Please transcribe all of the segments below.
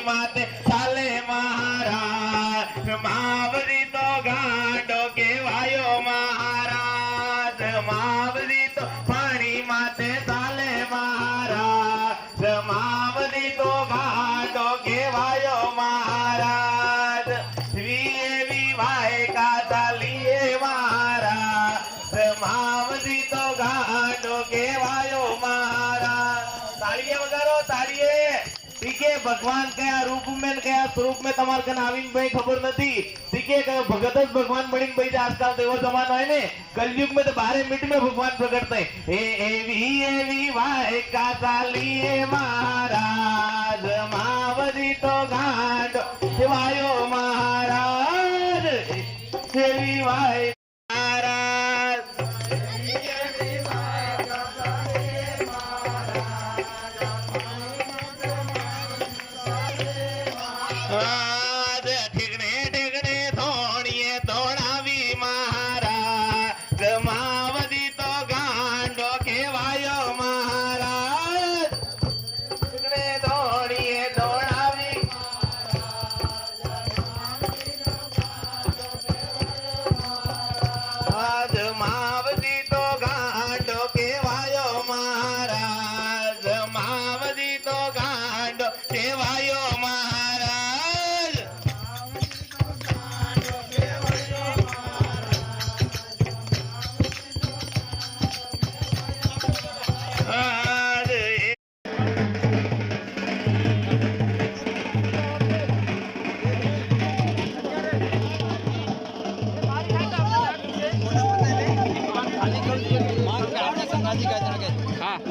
पानी माते चाले महाराज मावरी तो गांडो केवायो महाराज मावरी तो पानी माते चाले महाराज मावरी तो गांडो केवायो महाराज वीए विवाह का चालिए महाराज मावरी तो गांडो केवायो महाराज ताड़िए वगारो ताड़िए ठीक है भगवान कया रूप में कया स्वरूप में तमार कन आवीन भाई खबर नहीं ठीक है भगत भगवान बनी भाई आजकल तो एवो जमानो है ने कलयुग में तो 12 मिनट में भगवान प्रकट थे एवी वाह का चालिए महाराज मावरी तो गांड शिवायो महाराज एवी वाह महाराज ठिकने ठिकने धोड़िए धोड़ावी महाराज मावरी तो गांडो केवायो महाराज ठिकने धोड़िए धोड़ावी आज मावरी तो गांडो केवायो महाराज मावरी तो गांडो केवायो महाराज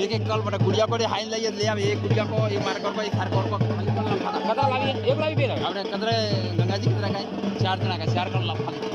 एक एक कल बड़ा गुड़िया को हाइन लाइए ले हम एक गुड़िया को एक मार्कर को एक खारकोर को कदा लावी एक लावी बेरा हमने कदरे गंगा जी कदरा का 4 जना का 4 कल ला खाली